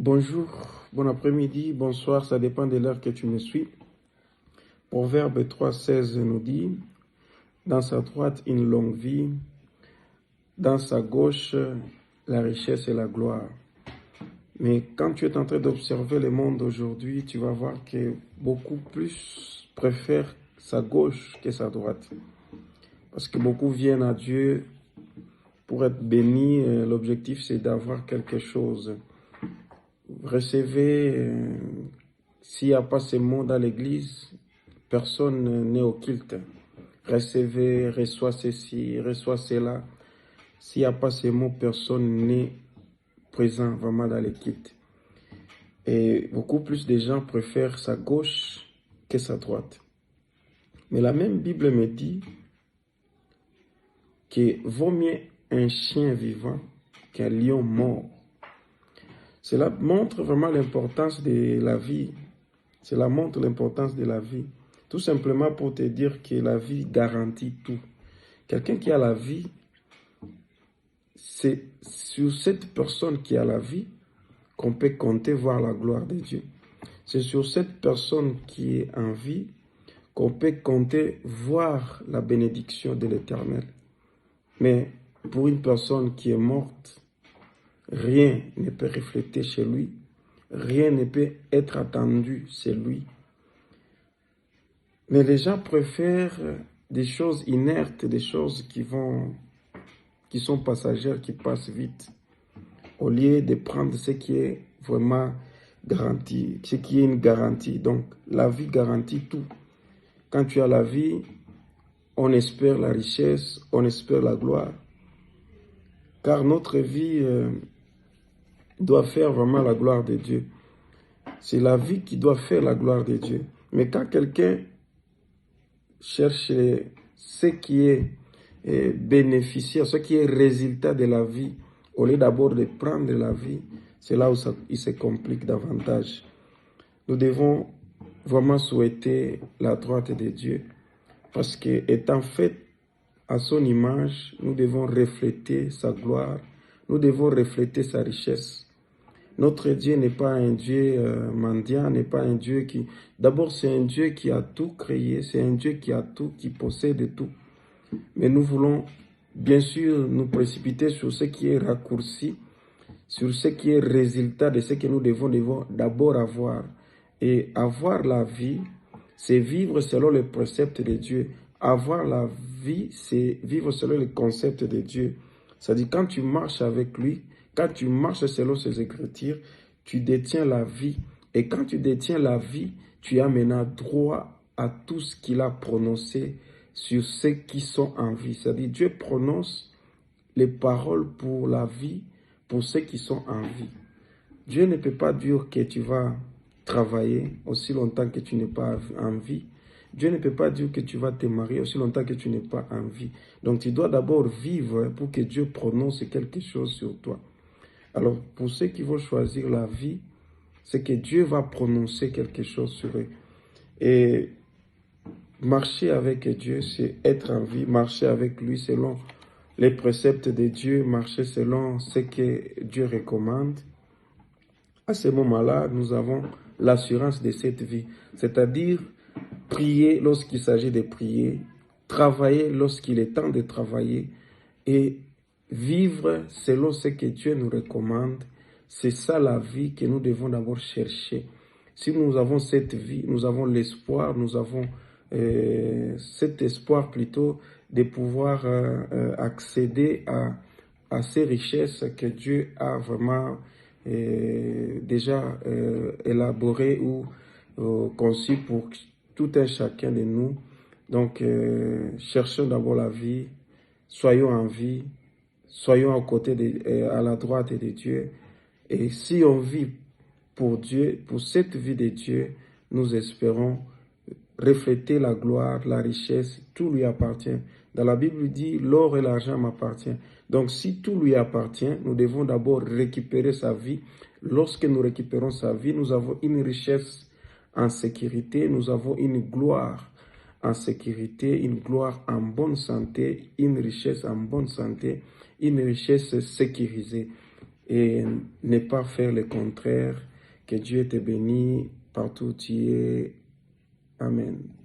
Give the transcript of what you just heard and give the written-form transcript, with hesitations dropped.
Bonjour, bon après-midi, bonsoir, ça dépend de l'heure que tu me suis. Proverbe 3,16 nous dit, dans sa droite une longue vie, dans sa gauche la richesse et la gloire. Mais quand tu es en train d'observer le monde aujourd'hui, tu vas voir que beaucoup plus préfèrent sa gauche que sa droite. Parce que beaucoup viennent à Dieu pour être bénis. L'objectif, c'est d'avoir quelque chose. Recevez, s'il n'y a pas ces mots dans l'église, personne n'est au culte. Recevez, reçois ceci, reçois cela. S'il n'y a pas ces mots, personne n'est présent vraiment dans le culte. Et beaucoup plus de gens préfèrent sa gauche que sa droite. Mais la même Bible me dit que vaut mieux un chien vivant qu'un lion mort. Cela montre vraiment l'importance de la vie. Cela montre l'importance de la vie. Tout simplement pour te dire que la vie garantit tout. Quelqu'un qui a la vie, c'est sur cette personne qui a la vie qu'on peut compter voir la gloire de Dieu. C'est sur cette personne qui est en vie qu'on peut compter voir la bénédiction de l'Éternel. Mais pour une personne qui est morte, rien ne peut refléter chez lui, rien ne peut être attendu chez lui. Mais les gens préfèrent des choses inertes, des choses qui sont passagères, qui passent vite, au lieu de prendre ce qui est vraiment garanti, ce qui est une garantie. Donc, la vie garantit tout. Quand tu as la vie, on espère la richesse, on espère la gloire. Car notre vie doit faire vraiment la gloire de Dieu. C'est la vie qui doit faire la gloire de Dieu. Mais quand quelqu'un cherche ce qui est bénéficiaire, ce qui est résultat de la vie, au lieu d'abord de prendre la vie, c'est là où il se complique davantage. Nous devons vraiment souhaiter la droite de Dieu, parce que étant fait à son image, nous devons refléter sa gloire, nous devons refléter sa richesse. Notre Dieu n'est pas un Dieu mendiant, n'est pas un Dieu qui... D'abord, c'est un Dieu qui a tout créé, c'est un Dieu qui a tout, qui possède tout. Mais nous voulons, bien sûr, nous précipiter sur ce qui est raccourci, sur ce qui est résultat de ce que nous devons d'abord avoir. Et avoir la vie, c'est vivre selon les préceptes de Dieu. Avoir la vie, c'est vivre selon les concepts de Dieu. C'est-à-dire, quand tu marches avec lui, quand tu marches selon ses écritures, tu détiens la vie. Et quand tu détiens la vie, tu as maintenant droit à tout ce qu'il a prononcé sur ceux qui sont en vie. C'est-à-dire, Dieu prononce les paroles pour la vie, pour ceux qui sont en vie. Dieu ne peut pas dire que tu vas travailler aussi longtemps que tu n'es pas en vie. Dieu ne peut pas dire que tu vas te marier aussi longtemps que tu n'es pas en vie. Donc tu dois d'abord vivre pour que Dieu prononce quelque chose sur toi. Alors pour ceux qui vont choisir la vie, c'est que Dieu va prononcer quelque chose sur eux. Et marcher avec Dieu, c'est être en vie, marcher avec lui selon les préceptes de Dieu, marcher selon ce que Dieu recommande. À ce moment-là, nous avons l'assurance de cette vie, c'est-à-dire prier lorsqu'il s'agit de prier, travailler lorsqu'il est temps de travailler et vivre selon ce que Dieu nous recommande. C'est ça la vie que nous devons d'abord chercher. Si nous avons cette vie, nous avons l'espoir, nous avons cet espoir plutôt de pouvoir accéder à ces richesses que Dieu a vraiment déjà élaborées ou conçues pour tout un chacun de nous. Donc, cherchons d'abord la vie, soyons en vie, soyons à la droite de Dieu. Et si on vit pour Dieu, pour cette vie de Dieu, nous espérons refléter la gloire, la richesse, tout lui appartient. Dans la Bible, il dit, l'or et l'argent m'appartiennent. Donc, si tout lui appartient, nous devons d'abord récupérer sa vie. Lorsque nous récupérons sa vie, nous avons une richesse en sécurité, nous avons une gloire en sécurité, une gloire en bonne santé, une richesse en bonne santé, une richesse sécurisée. et ne pas faire le contraire. Que Dieu te bénisse partout où tu es. Amen.